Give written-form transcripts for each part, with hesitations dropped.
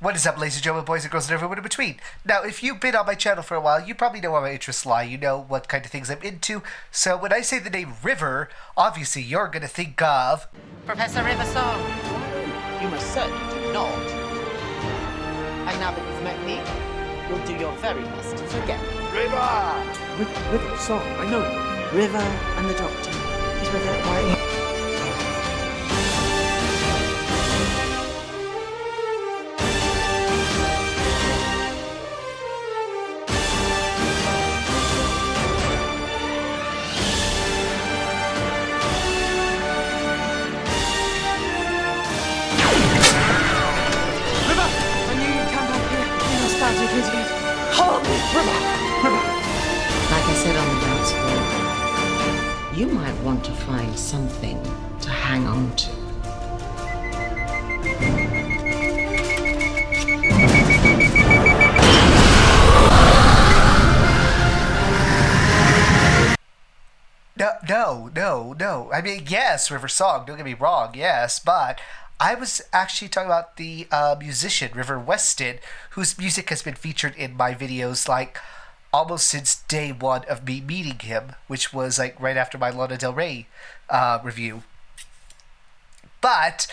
What is up, ladies and gentlemen, boys and girls, and everyone in between? Now, if you've been on my channel for a while, you probably know where my interests lie. You know what kind of things I'm into. So when I say the name River, obviously you're going to think of... Professor River Song. You most certainly do not. And now that you've met me, you'll do your very best to forget. River! River Song, I know. River and the Doctor. He's with it, right? Like I said on the dance floor, you might want to find something to hang on to. No. I mean, yes, River Song, don't get me wrong, yes, but I was actually talking about the musician, River Westin, whose music has been featured in my videos, like, almost since day one of me meeting him, which was, like, right after my Lana Del Rey review. But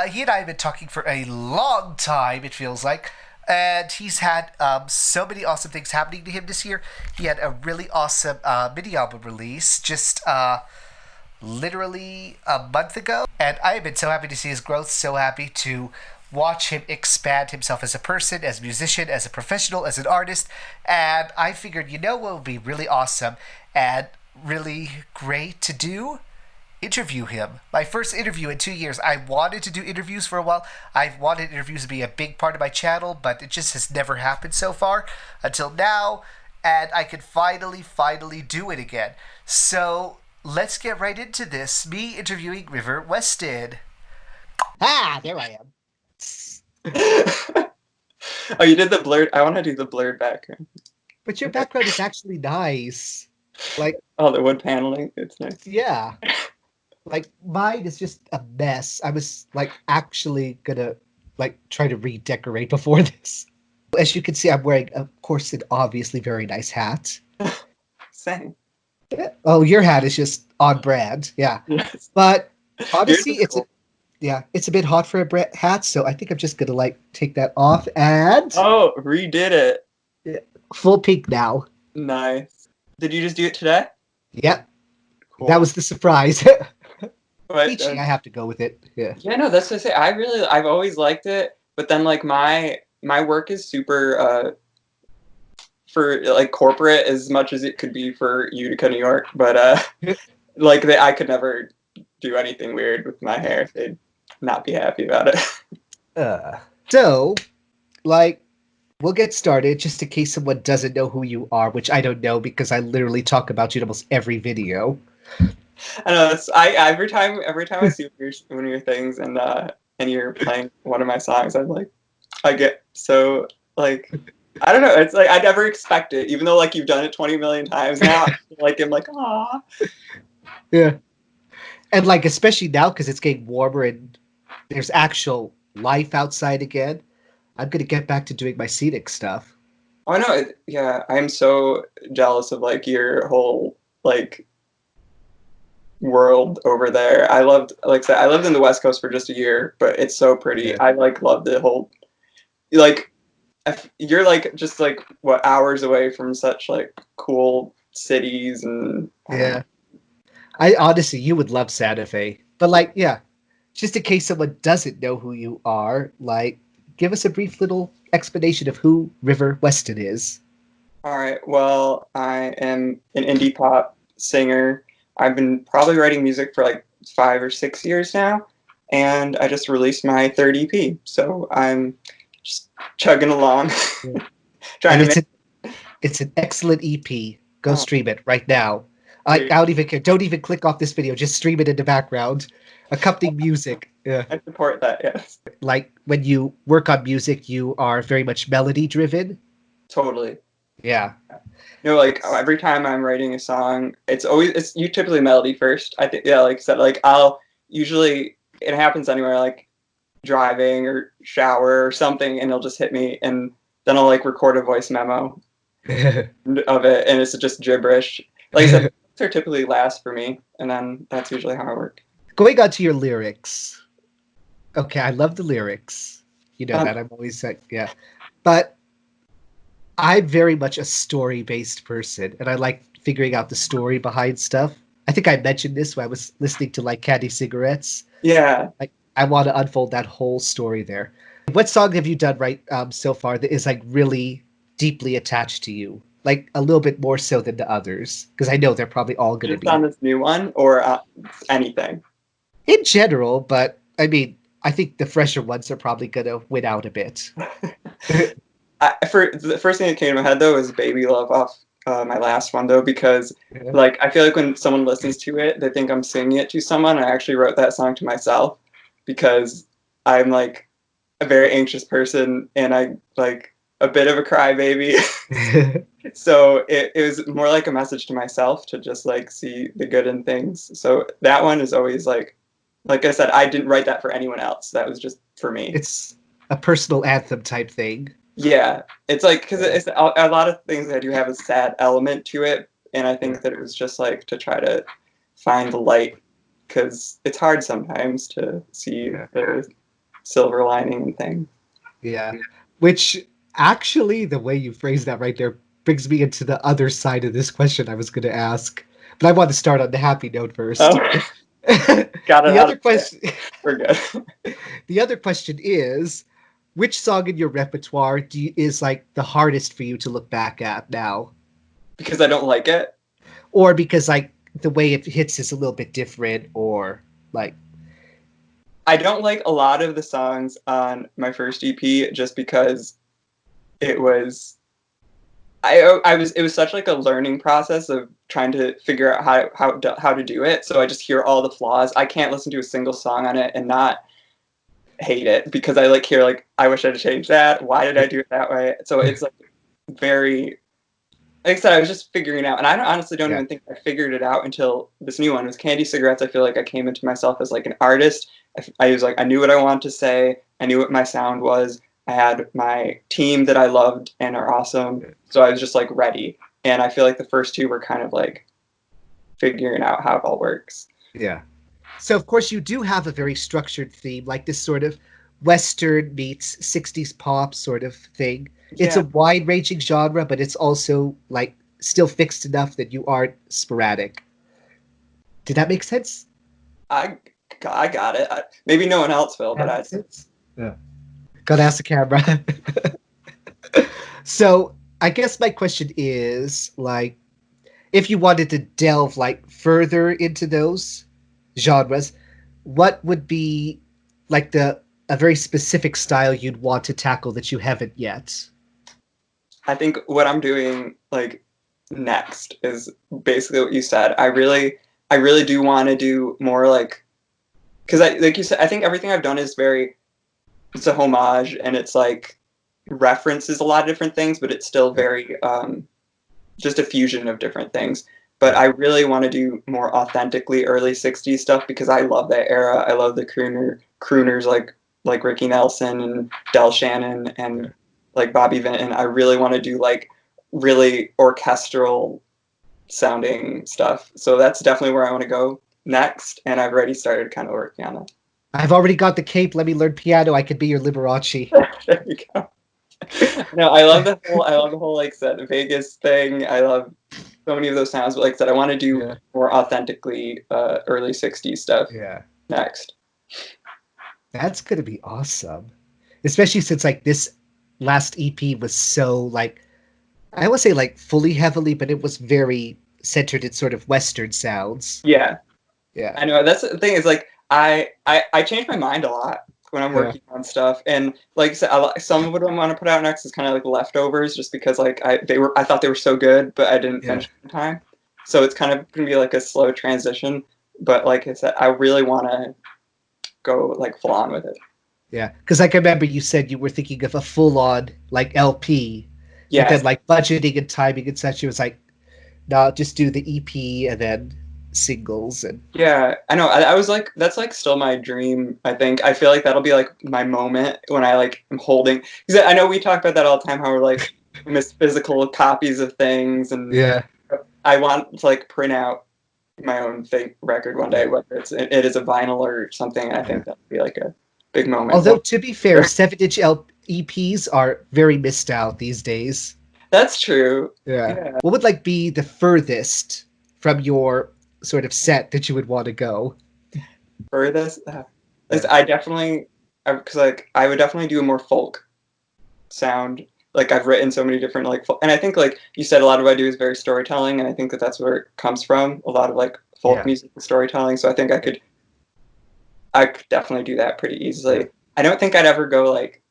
he and I have been talking for a long time, it feels like, and he's had so many awesome things happening to him this year. He had a really awesome mini-album release just literally a month ago, and I have been so happy to see his growth, so happy to watch him expand himself as a person, as a musician, as a professional, as an artist, and I figured, you know what would be really awesome and really great to do? Interview him. My first interview in 2 years. I wanted to do interviews for a while. I've wanted interviews to be a big part of my channel, but it just has never happened so far until now, and I could finally do it again. So let's get right into this. Me interviewing River Westin. Ah, there I am. Oh, you did the blurred. I want to do the blurred background. But your background is actually nice. Like, Oh, the wood paneling. It's nice. yeah. Like, mine is just a mess. I was, like, actually gonna, like, try to redecorate before this. As you can see, I'm wearing, of course, an obviously very nice hat. Same. Oh, your hat is just on brand. Yeah. Yes. But honestly, Yours is it's cool. it's a bit hot for a hat, so I think I'm just gonna like take that off and Oh, redid it. full pink now. Nice. Did you just do it today? Yep, Cool. that was the surprise. But, Peachy, I have to go with it. Yeah. yeah, no, that's to say. I've always liked it, but then like my work is super for like corporate as much as it could be for Utica, New York. But like I could never do anything weird with my hair. They'd not be happy about it. So, like, we'll get started just in case someone doesn't know who you are, which I don't know because I literally talk about you in almost every video. I know. Every time I see one of your things and you're playing one of my songs, I get so like, I don't know. It's like I never expect it, even though like you've done it 20 million times now. I'm like, ah. Yeah. And like, especially now because it's getting warmer and there's actual life outside again, I'm gonna get back to doing my scenic stuff. Oh no, yeah. I'm so jealous of like your whole like world over there. I lived in the West Coast for just a year, but it's so pretty. Yeah. I like love the whole like you're like just like what hours away from such like cool cities and Yeah. I honestly, you would love Santa Fe. But like, yeah, just in case someone doesn't know who you are, like, give us a brief little explanation of who River Westin is. All right. Well, I am an indie pop singer. I've been probably writing music for like 5 or 6 years now, and I just released my third EP. So I'm just chugging along, trying And to make. it's an excellent EP. Go Oh. stream it right now. I don't even care. Don't even click off this video. Just stream it in the background. Accompanying music. Yeah. I support that. Yes, Like when you work on music, you are very much melody driven. totally. Yeah. You know, like every time I'm writing a song, it's you typically melody first. I think, yeah, like I said, like I'll usually, it happens anywhere. Like driving or shower or something, and it'll just hit me, and then I'll like record a voice memo of it, and it's just gibberish. Like I said, they're typically last for me, and then that's usually how I work. Going on to your lyrics. Okay, I love the lyrics. You know that I'm always like, yeah. But I'm very much a story-based person, and I like figuring out the story behind stuff. I think I mentioned this when I was listening to like Candy Cigarettes. Yeah. Like I want to unfold that whole story there. What song have you done so far that is like really deeply attached to you? Like a little bit more so than the others? Because I know they're probably all going to be on this new one or anything in general, but I mean, I think the fresher ones are probably going to win out a bit. For the first thing that came to my head though is "Baby Love" off my last one though, because like I feel like when someone listens to it, they think I'm singing it to someone. I actually wrote that song to myself because I'm like a very anxious person and I like a bit of a crybaby. So it was more like a message to myself to just like see the good in things. So that one is always like I said, I didn't write that for anyone else. That was just for me. It's a personal anthem type thing. Yeah, it's like because it's a lot of things that do have a sad element to it, and I think that it was just like to try to find the light because it's hard sometimes to see the silver lining and things. Yeah, which actually the way you phrased that right there brings me into the other side of this question I was going to ask, but I want to start on the happy note first. Oh. Got it. The other question. We're good. The other question is, which song in your repertoire is like the hardest for you to look back at now? Because I don't like it, or because like the way it hits is a little bit different, or like I don't like a lot of the songs on my first EP just because it was. It was such like a learning process of trying to figure out how to do it. So I just hear all the flaws. I can't listen to a single song on it and not hate it because I like hear like I wish I'd changed that. Why did I do it that way? So it's like very, like I said, I was just figuring it out, and I honestly don't even think I figured it out until this new one was Candy Cigarettes. I feel like I came into myself as like an artist. I was like I knew what I wanted to say. I knew what my sound was. I had my team that I loved and are awesome. So I was just like ready. And I feel like the first two were kind of like figuring out how it all works. Yeah. So of course you do have a very structured theme, like this sort of Western meets 60s pop sort of thing. It's a wide ranging genre, but it's also like still fixed enough that you aren't sporadic. Did that make sense? I got it. Maybe no one else will, but yeah. Gotta ask the camera. So I guess my question is like, if you wanted to delve like further into those genres, what would be like a very specific style you'd want to tackle that you haven't yet? I think what I'm doing like next is basically what you said. I really do want to do more like, because like you said, I think everything I've done is it's a homage and it's like references a lot of different things, but it's still very just a fusion of different things. But I really want to do more authentically early 60s stuff because I love that era. I love the crooners like Ricky Nelson and Del Shannon and like Bobby Vinton. I really want to do like really orchestral sounding stuff. So that's definitely where I want to go next. And I've already started kind of working on it. I've already got the cape. Let me learn piano. I could be your Liberace. There you go. No, I love the whole like set Vegas thing. I love so many of those sounds, but like I said, I want to do more authentically early 60s stuff next. That's gonna be awesome. Especially since like this last EP was so like, I would say like fully heavily, but it was very centered in sort of Western sounds. Yeah. Yeah. I know, that's the thing is like I change my mind a lot when I'm working on stuff, and like I said, some of what I want to put out next is kind of like leftovers, just because like I thought they were so good, but I didn't finish in time. So it's kind of gonna be like a slow transition. But like I said, I really want to go like full on with it. Yeah, because like I remember you said you were thinking of a full on like LP. Yeah. But then like budgeting and timing and such, it was like, no, just do the EP and then singles. And Yeah, I know. I was like, that's like still my dream. I think I feel like that'll be like my moment when I like am holding. Because I know we talk about that all the time. How we're like miss physical copies of things, and yeah, I want to like print out my own fake record one day, whether it is a vinyl or something. I think that'd be like a big moment. although Well, to be fair, 7-inch EPs are very missed out these days. that's true. Yeah. Yeah. What would like be the furthest from your sort of set that you would want to go? For this, I definitely, because like I would definitely do a more folk sound. Like I've written so many different like, and I think like you said, a lot of what I do is very storytelling, and I think that that's where it comes from. A lot of like folk music and storytelling. So I think I could definitely do that pretty easily. Yeah. I don't think I'd ever go like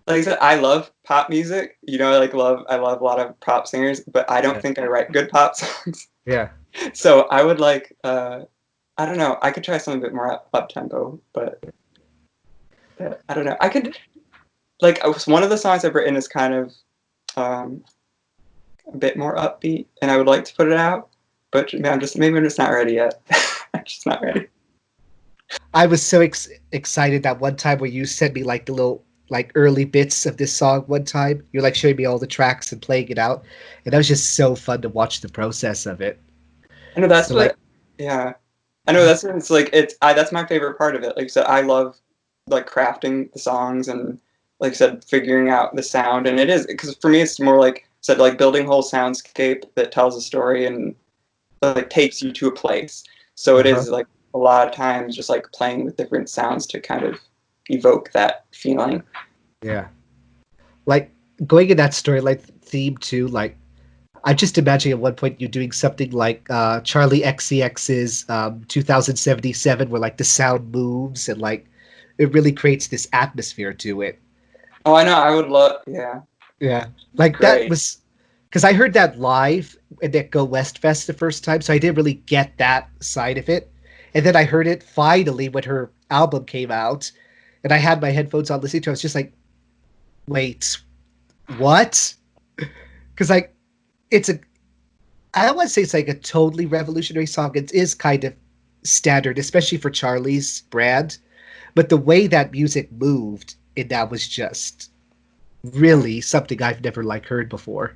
I said, I love pop music. You know, I love a lot of pop singers, but I don't think I write good pop songs. Yeah. So I would like, I don't know. I could try something a bit more up tempo, but I don't know. I could like one of the songs I've written is kind of a bit more upbeat, and I would like to put it out, but maybe I'm just not ready yet. I'm just not ready. I was so excited that one time where you sent me like the little like early bits of this song one time. You're like showing me all the tracks and playing it out, and that was just so fun to watch the process of it. I know that's So, what. like, Yeah, I know it's like that's my favorite part of it. Like I said, I love like crafting the songs and like I said, figuring out the sound. And it is because for me, it's more like I said, like building a whole soundscape that tells a story and like takes you to a place. So it is like a lot of times just like playing with different sounds to kind of evoke that feeling. Yeah. Like going in that storyline theme too, like I just imagine at one point you're doing something like Charlie XCX's 2077 where like the sound moves and like it really creates this atmosphere to it. Oh, I know. I would love. Yeah. Yeah. Like Great. that was because I heard that live at Go West Fest the first time, so I didn't really get that side of it. And then I heard it finally when her album came out, and I had my headphones on listening to it. I was just like, wait, what? Because like it's a I don't want to say it's like a totally revolutionary song. It is kind of standard, especially for Charlie's brand. But the way that music moved in that was just really something I've never like heard before.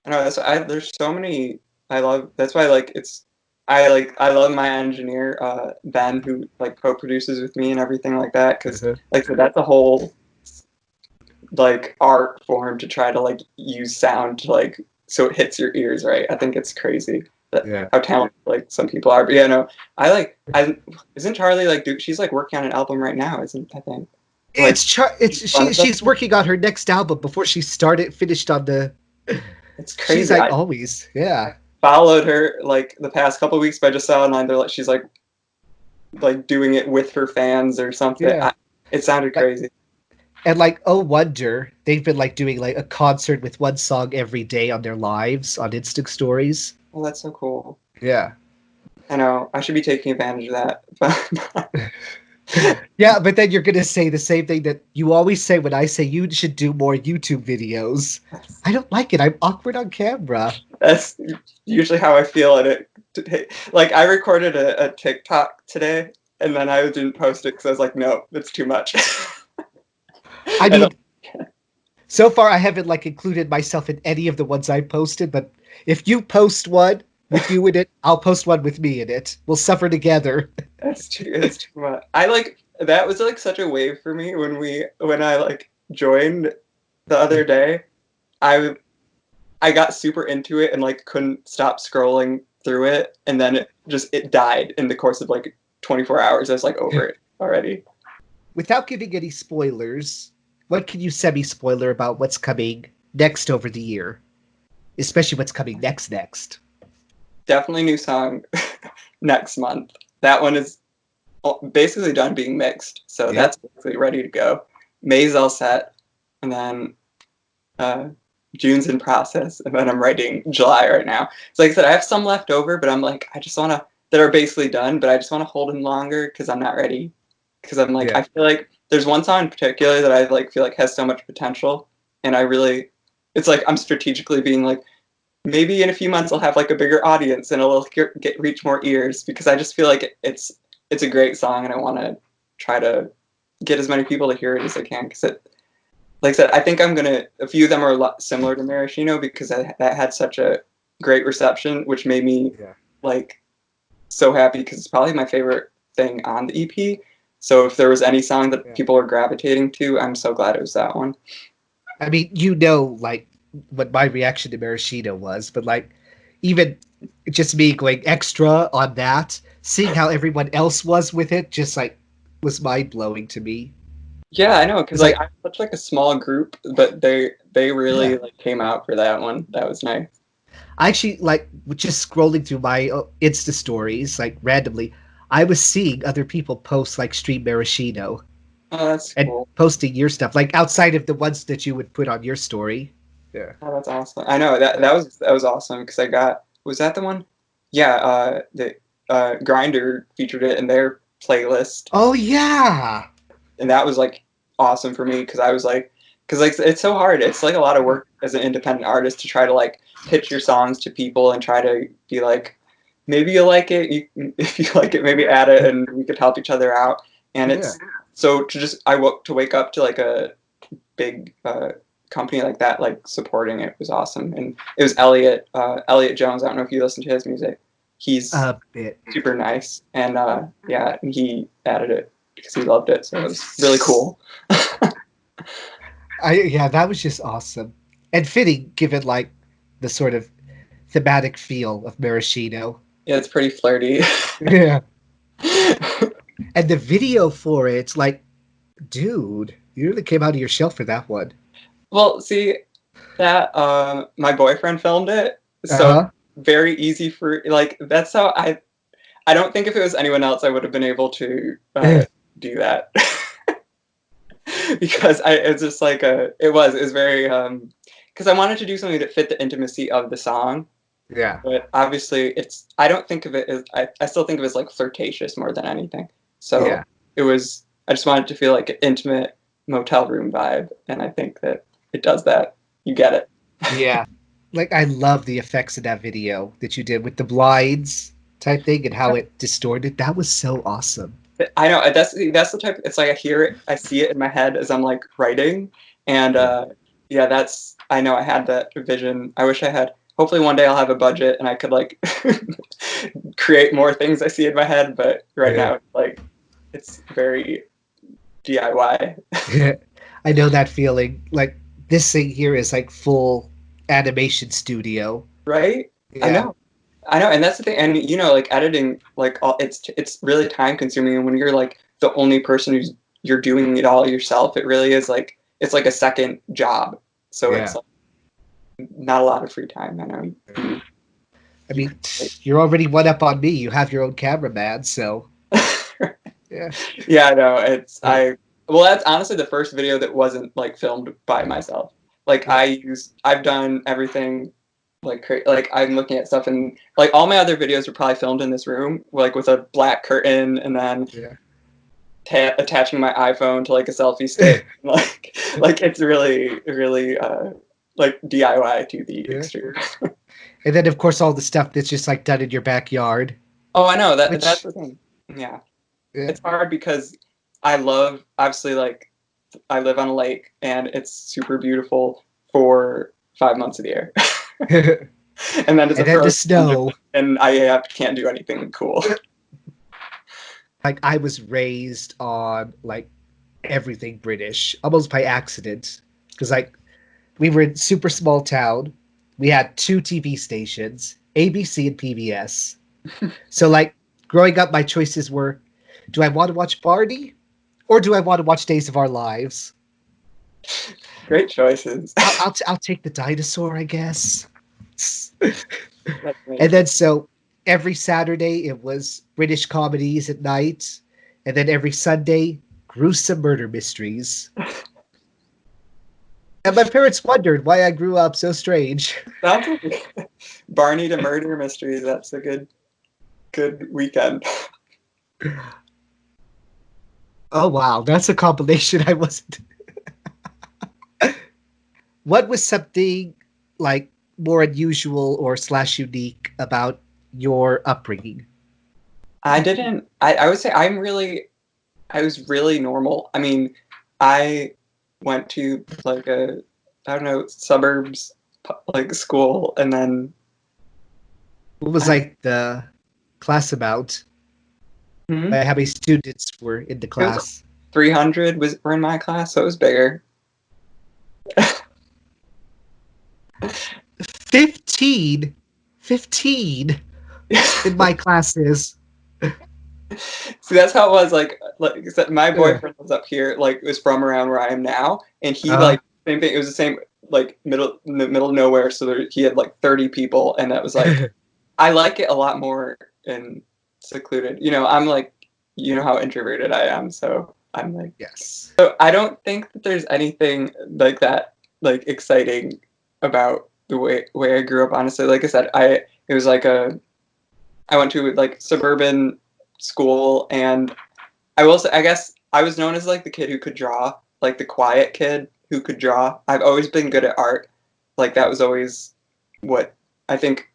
I know there's so many I love. That's why like I love my engineer Ben who like co-produces with me and everything like that because like so that's a whole like art form to try to like use sound to like so it hits your ears right. I think it's crazy how talented like some people are. But yeah, no, I isn't Charlie like she's like working on an album right now, isn't I think. Like, she's working on her next album before she finished on the. It's crazy. She's like always, yeah. Followed her like the past couple of weeks, but I just saw online they're like she's like doing it with her fans or something. Yeah. It sounded crazy. And like Oh Wonder, they've been like doing like a concert with one song every day on their lives on Insta stories. Oh, that's so cool. Yeah. I know. I should be taking advantage of that. Yeah, but then you're gonna say the same thing that you always say when I say you should do more YouTube videos. I don't like it. I'm awkward on camera. That's usually how I feel at it. Like I recorded a TikTok today, and then I didn't post it because I was like, no, that's too much. I mean, so far I haven't like included myself in any of the ones I posted, but if you post one with you in it, I'll post one with me in it. We'll suffer together. That's too much. I like that was like such a wave for me when I like joined the other day. I got super into it and like couldn't stop scrolling through it, and then it died in the course of like 24 hours. I was like over it already. Without giving any spoilers, what can you semi-spoiler about what's coming next over the year? Especially what's coming next. Definitely new song next month. That one is basically done being mixed, so that's basically ready to go. May's all set, and then June's in process, and then I'm writing July right now. So like I said, I have some left over, but I'm like, I just want to, that are basically done, but I just want to hold them longer because I'm not ready. Because I'm like, I feel like there's one song in particular that I like feel like has so much potential, and it's like I'm strategically being like, maybe in a few months I'll have like a bigger audience and it'll reach more ears, because I just feel like it's a great song and I want to try to get as many people to hear it as I can, because it, like I said, I think a few of them are a lot similar to Maraschino because that had such a great reception, which made me like so happy, because it's probably my favorite thing on the EP. So if there was any song that people were gravitating to, I'm so glad it was that one. I mean, like what my reaction to Maraschino was, but like even just me going extra on that, seeing how everyone else was with it, just like was mind blowing to me. Yeah, I know, because It's like I'm such like a small group, but they really like came out for that one. That was nice. I actually like just scrolling through my Insta stories, like randomly, I was seeing other people post like stream Maraschino Oh, that's and cool. posting your stuff, like outside of the ones that you would put on your story. Yeah. Oh, that's awesome. I know that was awesome, because I got, was that the one? Yeah, the Grinder featured it in their playlist, Oh yeah. and that was like awesome for me, because I was like, because like it's so hard. It's like a lot of work as an independent artist to try to like pitch your songs to people and try to be like, maybe you like it. If you like it, maybe add it, and we could help each other out. And it's so to wake up to like a big company like that, like supporting it, was awesome. And it was Elliot Jones. I don't know if you listen to his music. He's A bit. super nice, and and he added it because he loved it, so it was really cool. That was just awesome and fitting, given like the sort of thematic feel of Maraschino. Yeah, it's pretty flirty. Yeah, and the video for it's like, dude, you really came out of your shell for that one. Well, see, that my boyfriend filmed it, so very easy for, like, that's how I don't think if it was anyone else I would have been able to do that. Because it's just like it was very because I wanted to do something that fit the intimacy of the song. Yeah. But obviously I don't think of it as, I still think of it as like flirtatious more than anything. So it was, I just wanted to feel like an intimate motel room vibe, and I think that it does that. You get it. Yeah. Like, I love the effects of that video that you did with the blinds type thing and how it distorted. That was so awesome. I know, that's the type, it's like I hear it, I see it in my head as I'm like writing, and that's, I know I had that vision. I wish I had, hopefully one day I'll have a budget and I could like create more things I see in my head, but right now it's like, it's very DIY. I know that feeling. Like, this thing here is like full animation studio. Right? Yeah. I know, and that's the thing. And you know, like editing, like it's really time consuming. And when you're like the only person you're doing it all yourself, it really is like, it's like a second job. So it's like not a lot of free time. I know. I mean, you're already one up on me. You have your own cameraman, so yeah. Yeah, I know. Well, that's honestly the first video that wasn't like filmed by myself. Like I've done everything. Like I'm looking at stuff, and like all my other videos were probably filmed in this room, like with a black curtain, and then attaching my iPhone to like a selfie stick. like it's really like DIY to the extreme. And then of course all the stuff that's just like done in your backyard. Oh, I know that's the thing. Yeah, it's hard because I love, obviously, like I live on a lake and it's super beautiful for 5 months of the year. And then the snow, and I can't do anything cool. Like, I was raised on like everything British almost by accident, because like we were in super small town. We had 2 TV stations, ABC and PBS. So like growing up, my choices were, do I want to watch Barney or do I want to watch Days of Our Lives? Great choices. I'll take the dinosaur, I guess. And then so every Saturday it was British comedies at night, and then every Sunday gruesome murder mysteries. And my parents wondered why I grew up so strange. That's Barney to murder mysteries. That's a good weekend. Oh wow, that's a combination I wasn't. What was something like more unusual or slash unique about your upbringing? I didn't. I would say I was really normal. I mean, I went to like a, I don't know, suburbs like school, and then What was I, like the class amount? hmm? Like, how many students were in the It was class? 300 were in my class, so it was bigger. 15, 15 in my classes. See, that's how it was. Like I said, my Yeah. boyfriend was up here, like was from around where I am now, and he Uh-huh. like same thing. It was the same, like middle in the middle of nowhere. So he had like 30 people, and that was like I like it a lot more and secluded. You know, I'm like, you know how introverted I am, so I'm like, Yes. so I don't think that there's anything like that, like exciting about the way I grew up. Honestly, like I said, it was like I went to like suburban school, and I will say, I guess I was known as like the kid who could draw, like the quiet kid who could draw. I've always been good at art. Like that was always what I think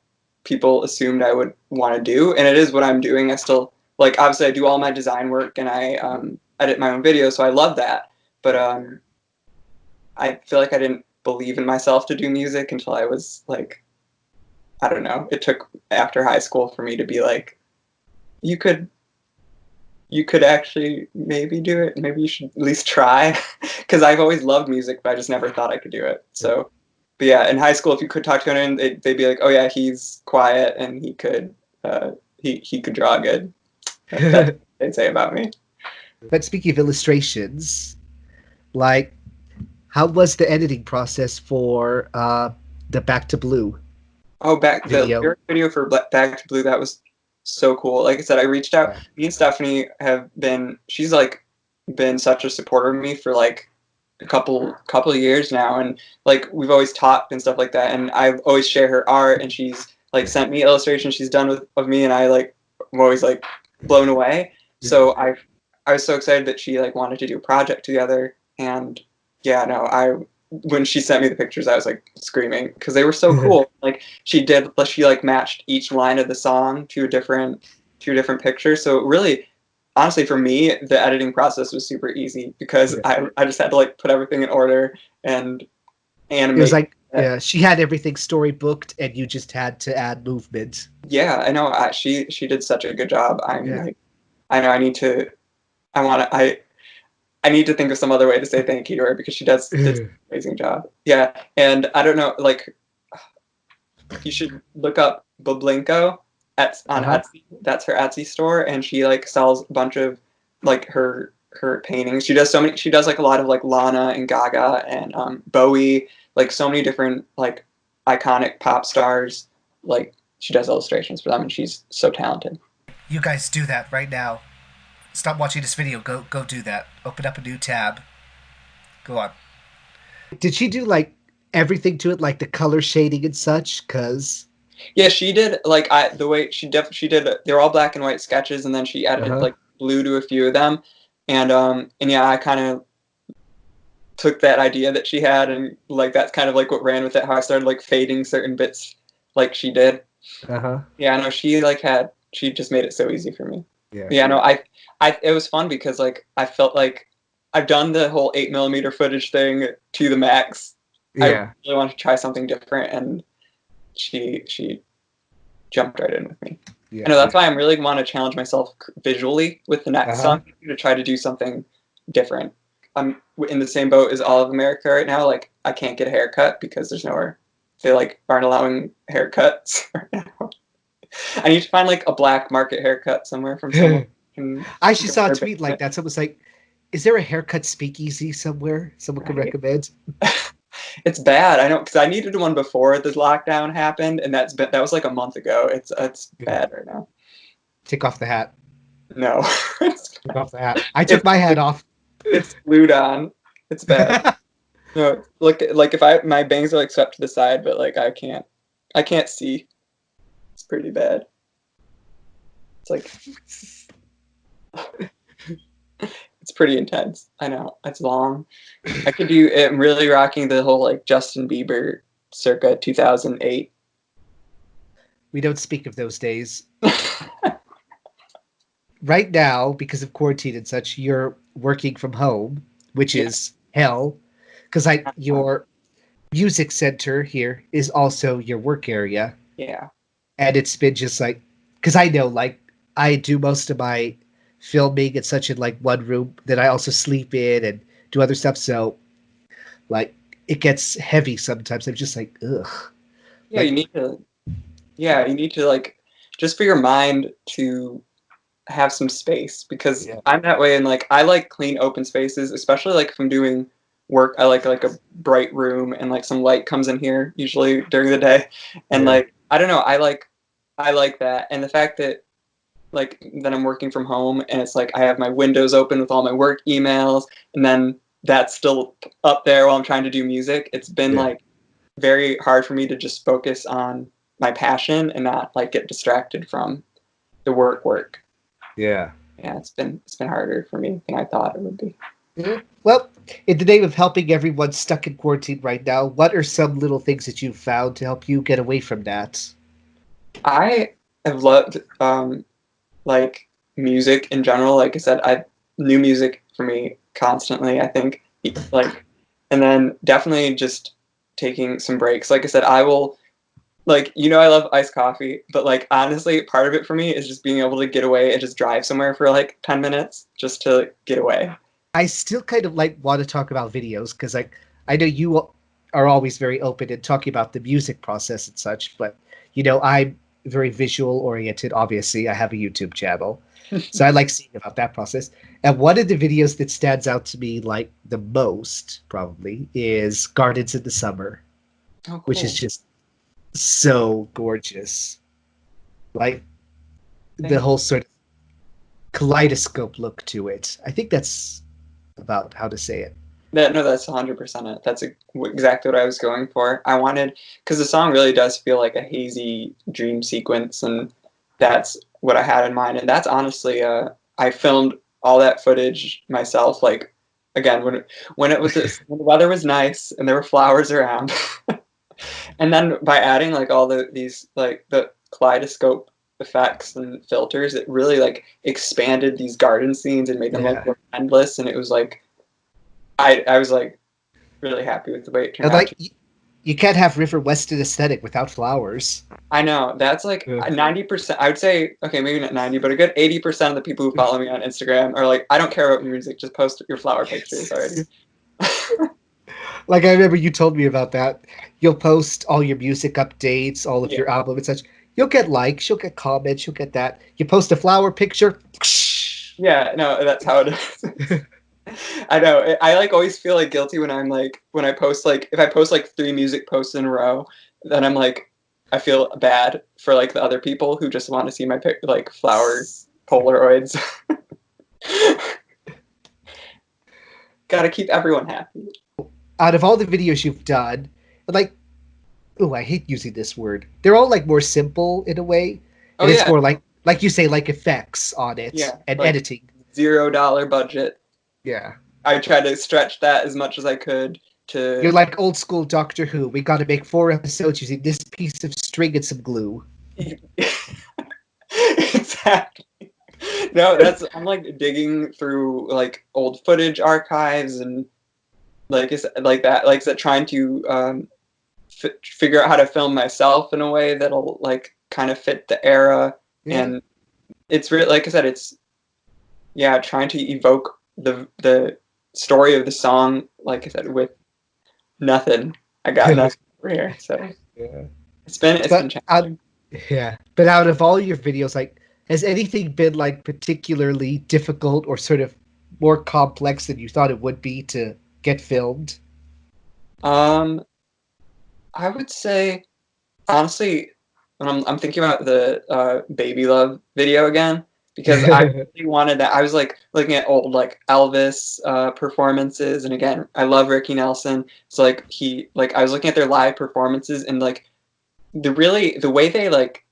people assumed I would want to do, and it is what I'm doing. I still like obviously I do all my design work, and I edit my own videos, so I love that. But I feel like I didn't believe in myself to do music until I was like, I don't know. It took after high school for me to be like, you could actually maybe do it. Maybe you should at least try. Because I've always loved music, but I just never thought I could do it. So, but yeah, in high school, if you could talk to anyone, they'd be like, "Oh yeah, he's quiet and he could draw good." That's what they'd say about me. But speaking of illustrations, like, how was the editing process for the Back to Blue Oh, back the video? lyric video for Back to Blue, that was so cool. Like I said, I reached out. Yeah. Me and Stephanie have been. She's like been such a supporter of me for like a couple of years now, and like we've always talked and stuff like that. And I've always share her art, and she's like sent me illustrations she's done with of me, and I like I'm always like blown away. So I was so excited that she like wanted to do a project together, and yeah, no, I when she sent me the pictures, I was like screaming because they were so cool. Like she like matched each line of the song to a different picture. So really, honestly, for me, the editing process was super easy because I just had to like put everything in order and It was animate. like, yeah, she had everything storybooked, and you just had to add movement. Yeah, I know. She did such a good job. I'm Yeah. like, I know I need to. I want to. I need to think of some other way to say thank you to her because she did an amazing job. Yeah, and I don't know, like you should look up Boblinko on Uh-huh. Etsy. That's her Etsy store, and she like sells a bunch of like her paintings. She does so many. She does like a lot of like Lana and Gaga and Bowie, like so many different like iconic pop stars. Like she does illustrations for them, and she's so talented. You guys do that right now. Stop watching this video. Go do that. Open up a new tab. Go on. Did she do like everything to it, like the color shading and such? Cause Yeah, she did like the way she did. They were all black and white sketches, and then she added uh-huh. like blue to a few of them, and yeah, I kind of took that idea that she had, and like that's kind of like what ran with it. How I started like fading certain bits, like she did. Uh-huh. Yeah, I know she just made it so easy for me. Yeah. Yeah, no, it was fun because like I felt like I've done the whole 8mm footage thing to the max. I Yeah. really wanted to try something different, and she jumped right in with me. Yeah. I know that's why I really want to challenge myself visually with the next Uh-huh. song to try to do something different. I'm in the same boat as all of America right now. Like I can't get a haircut because there's nowhere. They like aren't allowing haircuts right now. I need to find like a black market haircut somewhere from someone. I actually saw a tweet like that. Someone was like, is there a haircut speakeasy somewhere someone could Right. recommend? It's bad. I know because I needed one before the lockdown happened, and that was like a month ago. It's bad right now. Take off the hat. No, Take off the hat. I took my hat off. it's glued on. It's bad. No, look like if my bangs are like swept to the side, but like I can't see. It's pretty bad. It's like it's pretty intense. I know it's long. I could do. I'm really rocking the whole like Justin Bieber circa 2008. We don't speak of those days. Right now, because of quarantine and such, you're working from home, which Yeah. is hell. Because your music center here is also your work area, Yeah. and it's been just like, because I know, like, I do most of my filming and such in like one room that I also sleep in and do other stuff. So, like, it gets heavy sometimes. I'm just like, ugh. Yeah, Like, you need to like just for your mind to have some space, because yeah, I'm that way, and like I like clean open spaces, especially like if I'm doing work. I like a bright room and like some light comes in here usually during the day, and yeah, like I don't know, I like that, and the fact that like that I'm working from home and it's like I have my windows open with all my work emails, and then that's still up there while I'm trying to do music. It's been yeah, like very hard for me to just focus on my passion and not like get distracted from the work. yeah. Yeah, it's been harder for me than I thought it would be. Yeah. Well, in the name of helping everyone stuck in quarantine right now, what are some little things that you've found to help you get away from that? I have loved like music in general. Like I said, I new music for me constantly. I think like, and then definitely just taking some breaks. Like I said, I will like I love iced coffee, but like honestly, part of it for me is just being able to get away and just drive somewhere for like 10 minutes just to get away. I still kind of like want to talk about videos because like I know you are always very open in talking about the music process and such, but I'm very visual oriented. Obviously, I have a YouTube channel, so I like seeing about that process. And one of the videos that stands out to me like the most probably is Gardens in the Summer, Oh, which is cool. just so gorgeous. Like the Thank whole sort of kaleidoscope look to it. I think that's about how to say it. That no, that's 100% it. That's exactly what I was going for. I wanted because the song really does feel like a hazy dream sequence, and that's what I had in mind. And that's honestly, I filmed all that footage myself. Like again, when it was when the weather was nice and there were flowers around, and then by adding like all these like the kaleidoscope effects and filters, it really like expanded these garden scenes and made them Yeah. look endless. And it was like I was like really happy with the way it turned And out. like you can't have River Weston aesthetic without flowers. I know that's like Yeah. 90%. I would say okay, maybe not 90, but a good 80% of the people who follow me on Instagram are like, I don't care about your music, just post your flower pictures already. Like I remember you told me about that. You'll post all your music updates, all of Yeah, your album and such. You'll get likes, you'll get comments, you'll get that. You post a flower picture. yeah, no, that's how it is. I know. I like always feel like guilty when I'm like when I post like if I post like 3 music posts in a row, then I'm like I feel bad for like the other people who just want to see my like flower Polaroids. Got to keep everyone happy. Out of all the videos you've done, like, oh, I hate using this word. They're all like more simple in a way, Oh and it's yeah, more like you say, like effects on it yeah, and like editing. $0 budget. Yeah. I tried to stretch that as much as I could You're to like old school Doctor Who. We got to make 4 episodes using this piece of string and some glue. exactly. No, that's I'm like digging through like old footage archives and like is like that like that trying to figure out how to film myself in a way that'll like kind of fit the era. Yeah. And it's really like I said, it's yeah, trying to evoke the story of the song, like I said, with nothing. I got nothing over here. So Yeah. it's been But challenging. yeah. But out of all your videos, like, has anything been like particularly difficult or sort of more complex than you thought it would be to get filmed? Um I would say honestly, when I'm thinking about the Baby Love video again, because I really wanted that. I was like looking at old like Elvis performances, and again, I love Ricky Nelson. So like I was looking at their live performances, and like the way they like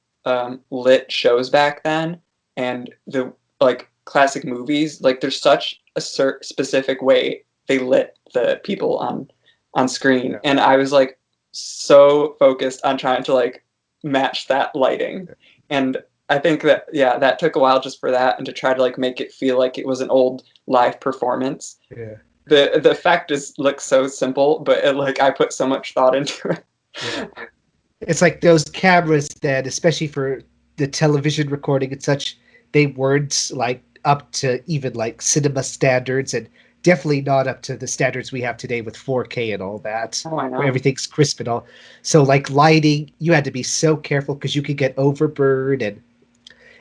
lit shows back then, and the like classic movies, like there's such a specific way they lit the people on screen, Yeah. and I was like so focused on trying to like match that lighting. And I think that, yeah, that took a while just for that and to try to like make it feel like it was an old live performance. Yeah. The effect looks so simple, but like I put so much thought into it. Yeah. It's like those cameras that, especially for the television recording and such, they weren't like up to even like cinema standards, and definitely not up to the standards we have today with 4K and all that, Oh, I where know. everything's crisp and all. So like lighting, you had to be so careful because you could get overburned, and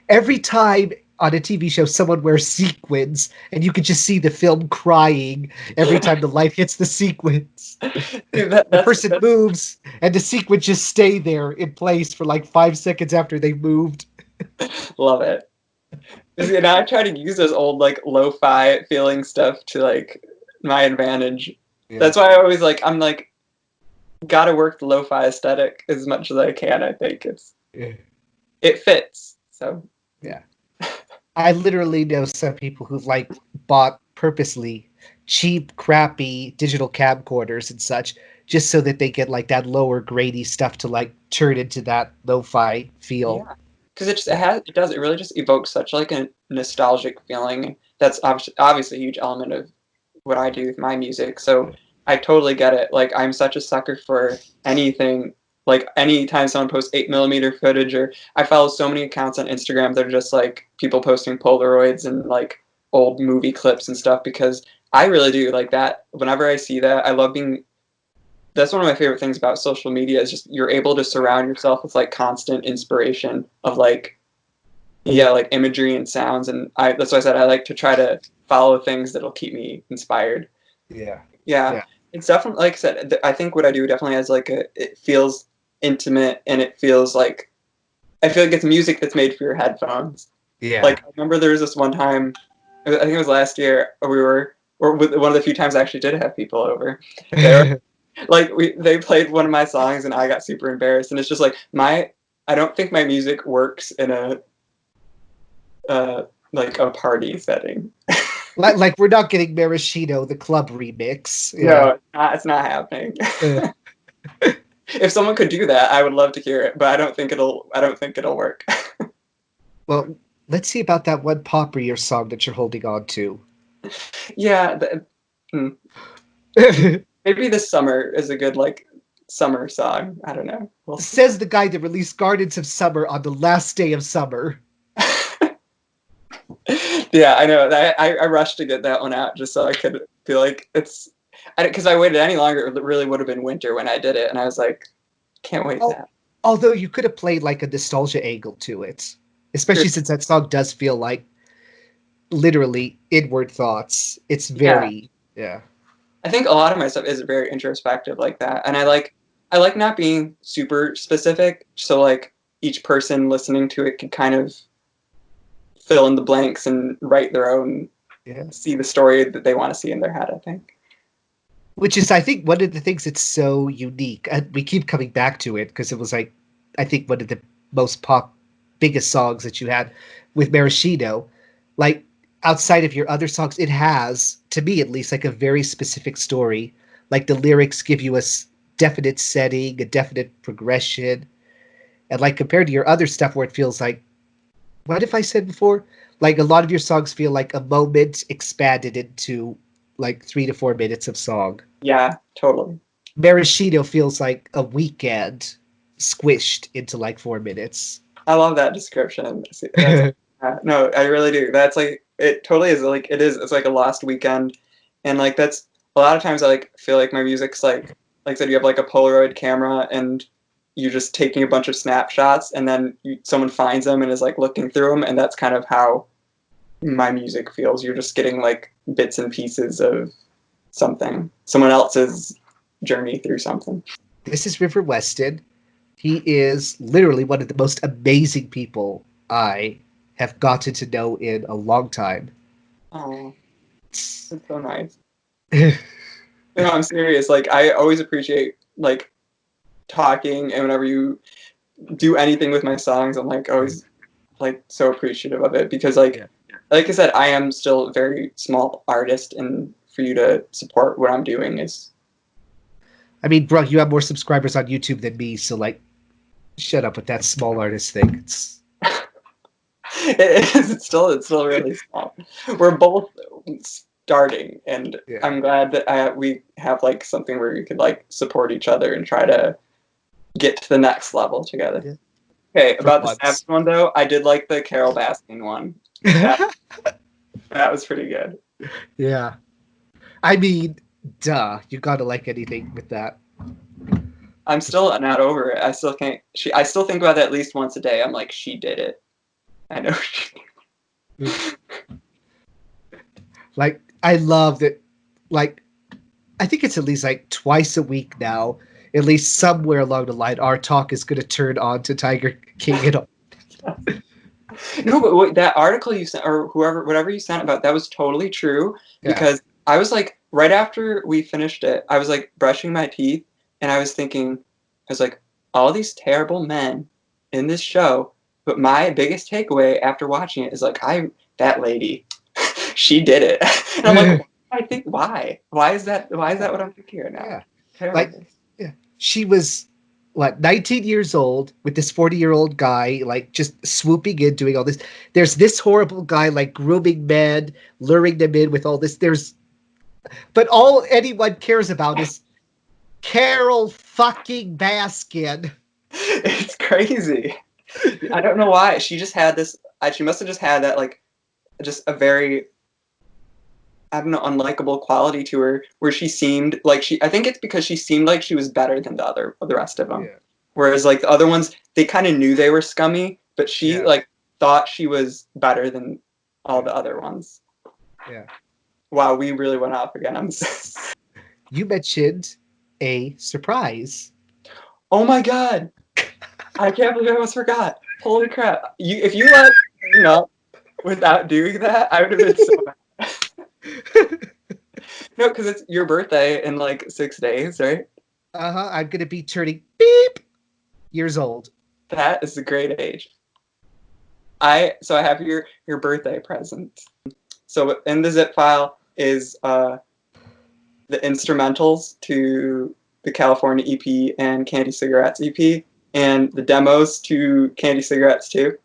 every time on a TV show someone wears sequins and you could just see the film crying every time the light hits the sequins. Dude, The person moves and the sequin just stay there in place for like 5 seconds after they moved. love it. And I try to use those old like lo-fi feeling stuff to like my advantage. Yeah. That's why I always like I'm like gotta work the lo-fi aesthetic as much as I can. I think it fits. So Yeah. I literally know some people who like bought purposely cheap, crappy digital camcorders and such, just so that they get like that lower grady stuff to like turn into that lo-fi feel. yeah, because it really just evokes such like a nostalgic feeling. That's obviously a huge element of what I do with my music. So I totally get it. Like I'm such a sucker for anything. Like anytime someone posts 8mm footage, or I follow so many accounts on Instagram that are just like people posting Polaroids and like old movie clips and stuff, because I really do like that. Whenever I see that, I love being. That's one of my favorite things about social media is just you're able to surround yourself with like constant inspiration of like, yeah, like imagery and sounds. And that's why I said I like to try to follow things that'll keep me inspired. Yeah. Yeah. Yeah. It's definitely, like I said, I think what I do definitely has like it feels intimate, and it feels like, I feel like it's music that's made for your headphones. Yeah. Like I remember there was this one time, I think it was last year, or one of the few times I actually did have people over. Like they played one of my songs and I got super embarrassed, and it's just like I don't think my music works in a like a party setting. like we're not getting Maraschino, the club remix. No, it's not happening. If someone could do that, I would love to hear it, but I don't think it'll work. Well, let's see about that one popular song that you're holding on to. Yeah, maybe this summer is a good like summer song. I don't know. Says the guy that released Gardens of Summer on the last day of summer. Yeah, I know. I rushed to get that one out just so I could feel like because I waited any longer, it really would have been winter when I did it, and I was like, can't wait that. Although you could have played like a nostalgia angle to it, especially since that song does feel like literally inward thoughts. It's very yeah. I think a lot of my stuff is very introspective like that, and I like not being super specific, so like each person listening to it can kind of fill in the blanks and write their own, see the story that they want to see in their head, I think. Which is, I think, one of the things that's so unique. We keep coming back to it because it was like, I think, one of the most biggest songs that you had with Maraschino. Like, outside of your other songs, it has, to me at least, like a very specific story. Like the lyrics give you a definite setting, a definite progression. And like compared to your other stuff where it feels like, what have I said before? Like a lot of your songs feel like a moment expanded into like 3 to 4 minutes of song. Yeah, totally. Maraschino feels like a weekend squished into like 4 minutes. I love that description. No, I really do. That's like, it totally is like, it's like a lost weekend. And like, that's a lot of times I like feel like my music's like I said, you have like a Polaroid camera and you're just taking a bunch of snapshots, and then someone finds them and is like looking through them. And that's kind of how my music feels. You're just getting like bits and pieces of someone else's journey through something. This is River Westin. He is literally one of the most amazing people I have gotten to know in a long time. Oh, that's so nice. No, I'm serious. Like, I always appreciate like talking, and whenever you do anything with my songs, I'm like always like so appreciative of it, because like I said, I am still a very small artist, and for you to support what I'm doing is. I mean, bro, you have more subscribers on YouTube than me, so like, shut up with that small artist thing. It is. It's still really small. We're both starting, and Yeah. I'm glad that we have like something where we could like support each other and try to get to the next level together. Yeah. Okay, For about the once. Savage one though, I did like the Carol Baskin one. That was pretty good. Yeah. I mean, duh. You gotta like anything with that. I'm still not over it. I still can't. I still think about it at least once a day. I'm like, she did it. I know. Like, I love that. Like, I think it's at least like twice a week now. At least somewhere along the line, our talk is going to turn on to Tiger King and all. No, but that article you sent, or whatever you sent about, that was totally true. Yeah. Because I was like, right after we finished it, I was like brushing my teeth, and I was thinking, I was like, all these terrible men in this show, but my biggest takeaway after watching it is like, that lady, she did it. And I'm like, I think why? Why is that what I'm thinking right now? Yeah. Terrible. Like, yeah. She was, what, 19 years old with this 40-year-old guy, like, just swooping in, doing all this. There's this horrible guy, like, grooming men, luring them in with all this. But all anyone cares about is Carol fucking Baskin. It's crazy. I don't know why. She just had this. She must have just had that, like, just a very, I don't know, unlikable quality to her, where she seemed like I think it's because she seemed like she was better than the rest of them. Yeah. Whereas like the other ones, they kind of knew they were scummy, but she like thought she was better than all the other ones. Yeah. Wow, we really went off again. You mentioned a surprise. Oh my god! I can't believe I almost forgot. Holy crap! If you let me up without doing that, I would have been so mad. No, because it's your birthday in like 6 days, right? I'm gonna be turning beep years old. That is a great age. So I have your birthday present. So in the zip file is the instrumentals to the California EP and Candy Cigarettes EP, and the demos to Candy Cigarettes too,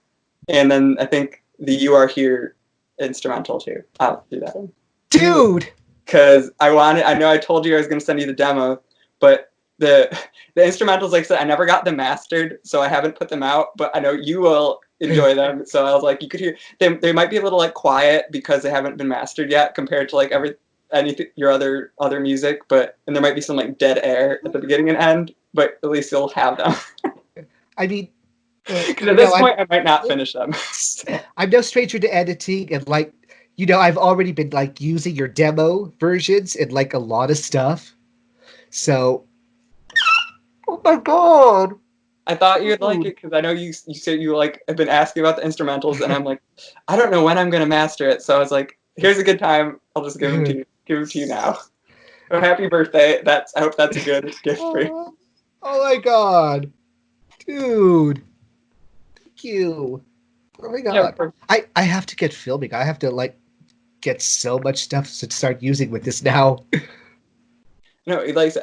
and then I think the You Are Here instrumental too. I'll do that one. Dude! Because I know I told you I was going to send you the demo, but the instrumentals, like I said, I never got them mastered, so I haven't put them out, but I know you will enjoy them. So I was like, you could hear them. They might be a little like quiet because they haven't been mastered yet compared to like anything your other music, and there might be some like dead air at the beginning and end, but at least you'll have them. I mean, because at this point I might not finish them. I'm no stranger to editing, and like, I've already been like using your demo versions and like a lot of stuff. So, oh my god! I thought you'd like it because I know you said you like have been asking about the instrumentals, and I'm like, I don't know when I'm gonna master it. So I was like, here's a good time. I'll just give them to you. Give them to you now. Oh, happy birthday! I hope that's a good gift for you. Oh my god, dude! Thank you. Oh my god! Yeah, I have to get filming. I have to like get so much stuff to start using with this now. No, like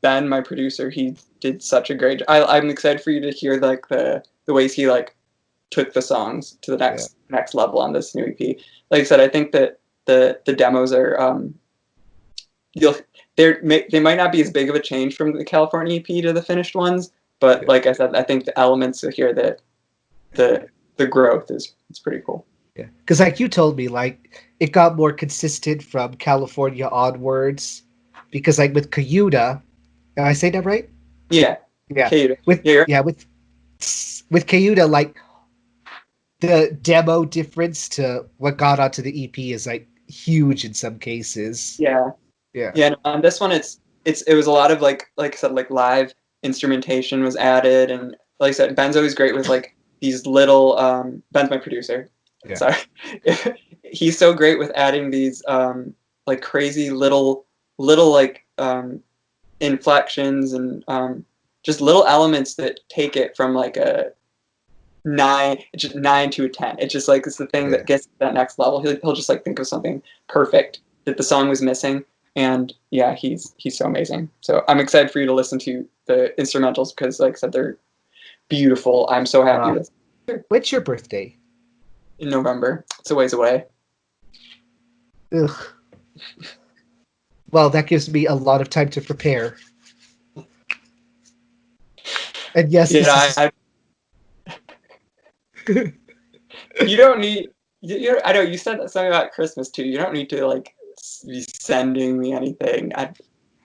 Ben, my producer, he did such a great job. I'm excited for you to hear like the ways he like took the songs to the next level on this new EP. Like I said, I think that the demos are they might not be as big of a change from the California EP to the finished ones, but like I said, I think the elements here that the growth is pretty cool. Yeah, because like you told me, like it got more consistent from California onwards. Because like with Cayuta, am I saying that right? Yeah. Cayuta. With Cayuta, like the demo difference to what got onto the EP is like huge in some cases. Yeah. No, on this one, it was a lot of like I said, like live instrumentation was added, and like I said, Ben's always great with like these little. Ben's my producer. Yeah. Sorry, he's so great with adding these like crazy little like inflections and just little elements that take it from like a 9 to a 10. It's just like it's the thing that gets to that next level. He'll just like think of something perfect that the song was missing, And yeah, he's so amazing. So I'm excited for you to listen to the instrumentals because, like I said, they're beautiful. I'm so happy with When's your birthday? in November. It's a ways away. Ugh. Well, that gives me a lot of time to prepare. And yes, You know, this is... you don't need. I know you said something about Christmas too. You don't need to like be sending me anything.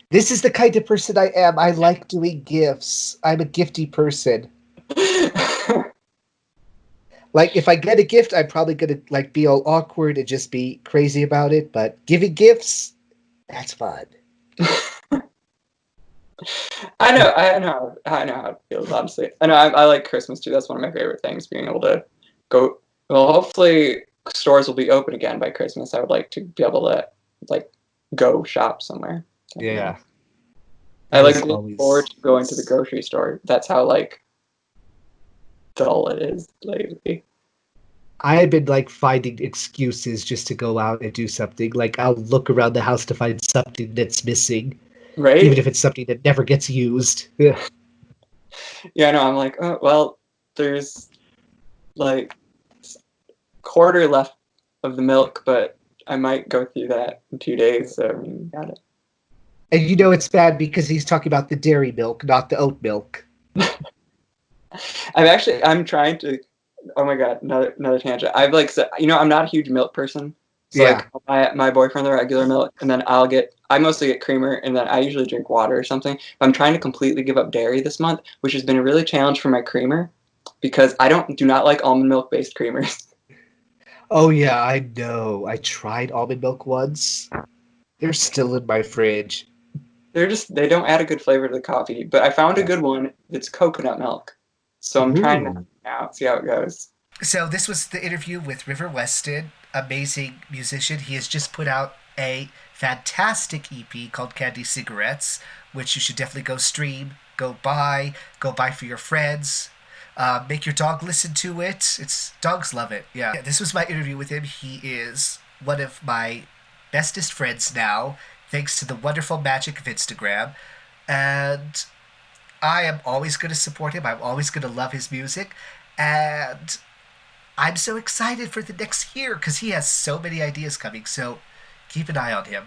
This is the kind of person I am. I like doing gifts. I'm a gifty person. Like, if I get a gift, I'm probably gonna like be all awkward and just be crazy about it. But giving gifts, that's fun. I know how it feels. Honestly, I know I like Christmas too. That's one of my favorite things. Being able to go. Well, hopefully stores will be open again by Christmas. I would like to be able to like go shop somewhere. Yeah. I like That is look always- forward to going to the grocery store. That's how like dull it is lately. I've been like finding excuses just to go out and do something. Like, I'll look around the house to find something that's missing, Right? even if it's something that never gets used. Ugh. Yeah, no, I'm like, oh well, there's like quarter left of the milk, but I might go through that in 2 days. So I mean, got it. And you know it's bad because he's talking about the dairy milk, not the oat milk. I'm trying to. Oh my god, another tangent. I've like said, I'm not a huge milk person. So Yeah. like my boyfriend the regular milk, and then I mostly get creamer, and then I usually drink water or something. I'm trying to completely give up dairy this month, which has been a really challenge for my creamer, because I do not like almond milk based creamers. Oh yeah, I know. I tried almond milk once. They're still in my fridge. They don't add a good flavor to the coffee, but I found a Yeah. good one that's coconut milk. So I'm trying to see how it goes. So this was the interview with River Westin, amazing musician. He has just put out a fantastic EP called Candy Cigarettes, which you should definitely go stream, go buy for your friends. Make your dog listen to it. Dogs love it. Yeah. This was my interview with him. He is one of my bestest friends now, thanks to the wonderful magic of Instagram. And I am always going to support him. I'm always going to love his music. And I'm so excited for the next year because he has so many ideas coming. So keep an eye on him.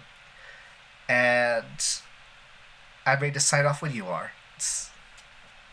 And I'm ready to sign off when you are.